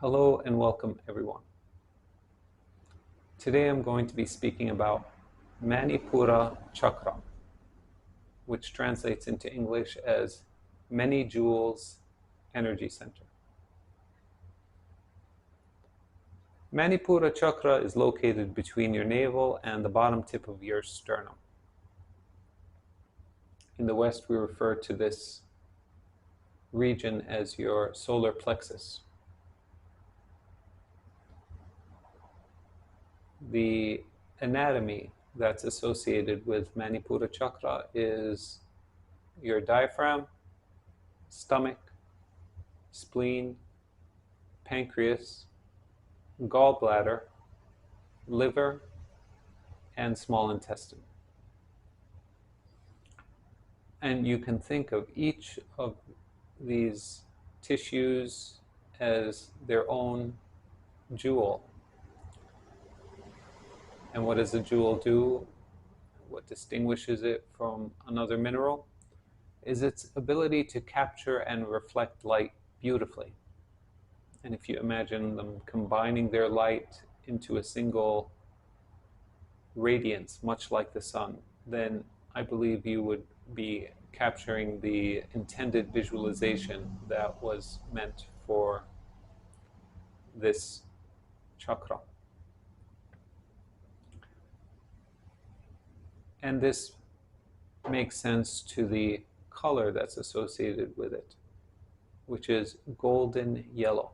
Hello and welcome everyone. Today I'm going to be speaking about Manipura Chakra, which translates into English as many jewels energy center. Manipura Chakra is located between your navel and the bottom tip of your sternum. In the West, we refer to this region as your solar plexus. The anatomy that's associated with Manipura Chakra is your diaphragm, stomach, spleen, pancreas, gallbladder, liver, and small intestine. And you can think of each of these tissues as their own jewel. And what does a jewel do? What distinguishes it from another mineral is its ability to capture and reflect light beautifully. And if you imagine them combining their light into a single radiance, much like the sun, then I believe you would be capturing the intended visualization that was meant for this chakra. And this makes sense to the color that's associated with it, which is golden yellow.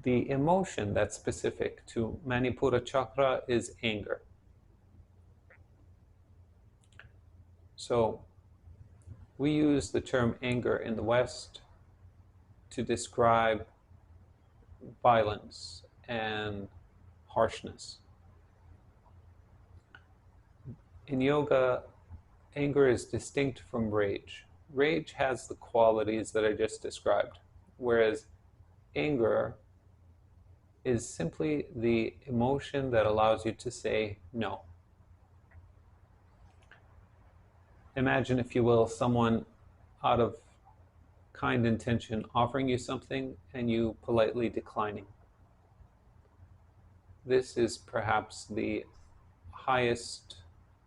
The emotion that's specific to Manipura Chakra is anger. So we use the term anger in the West to describe violence and harshness. In yoga, anger is distinct from rage. Rage has the qualities that I just described, whereas anger is simply the emotion that allows you to say no. Imagine, if you will, someone out of kind intention offering you something and you politely declining. This is perhaps the highest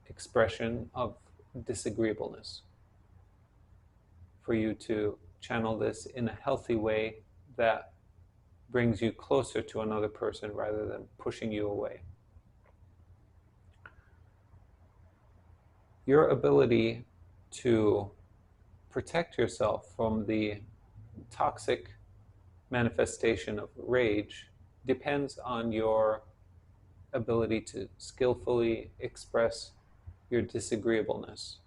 expression of disagreeableness. For you to channel this in a healthy way that brings you closer to another person rather than pushing you away. Your ability to protect yourself from the toxic manifestation of rage depends on your ability to skillfully express your disagreeableness.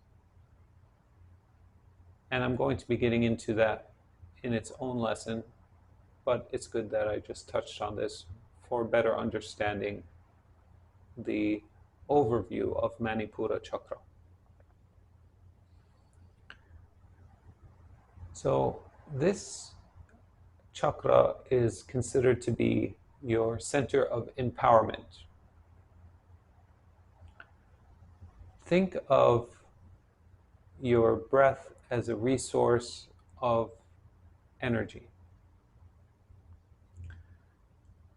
And I'm going to be getting into that in its own lesson, but it's good that I just touched on this for better understanding the overview of Manipura Chakra. So this chakra is considered to be your center of empowerment. Think of your breath as a resource of energy.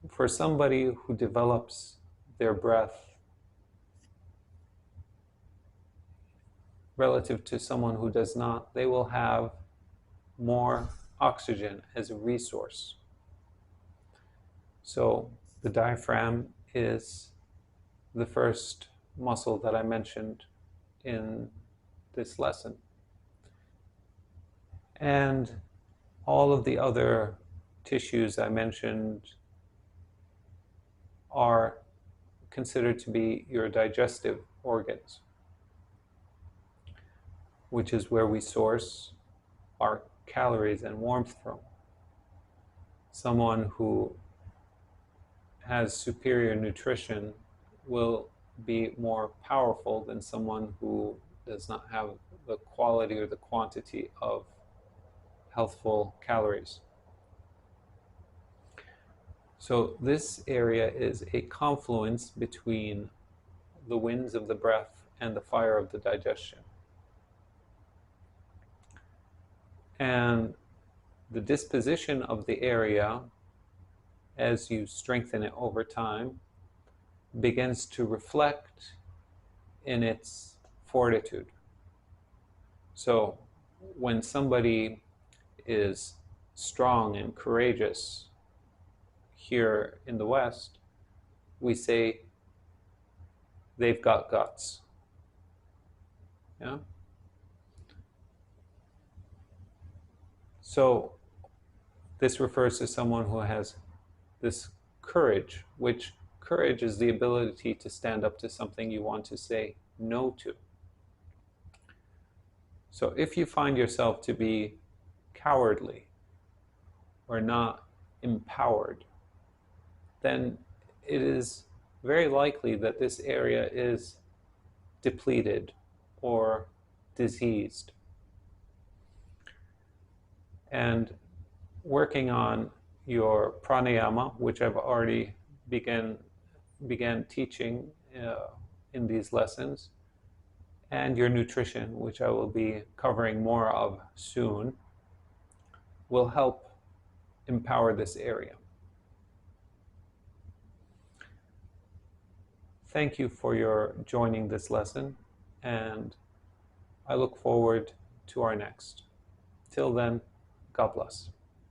For somebody who develops their breath relative to someone who does not, they will have more oxygen as a resource. So the diaphragm is the first muscle that I mentioned in this lesson. And all of the other tissues I mentioned are considered to be your digestive organs, which is where we source our calories and warmth from. Someone who has superior nutrition will be more powerful than someone who does not have the quality or the quantity of healthful calories. So this area is a confluence between the winds of the breath and the fire of the digestion. And the disposition of the area, as you strengthen it over time, begins to reflect in its fortitude. So when somebody is strong and courageous here in the West, we say they've got guts. Yeah? So this refers to someone who has this courage, which courage is the ability to stand up to something you want to say no to. So if you find yourself to be cowardly or not empowered, then it is very likely that this area is depleted or diseased. And working on your pranayama, which I've already began teaching in these lessons, and your nutrition, which I will be covering more of soon, will help empower this area. Thank you for your joining this lesson, and I look forward to our next. Till then, God bless.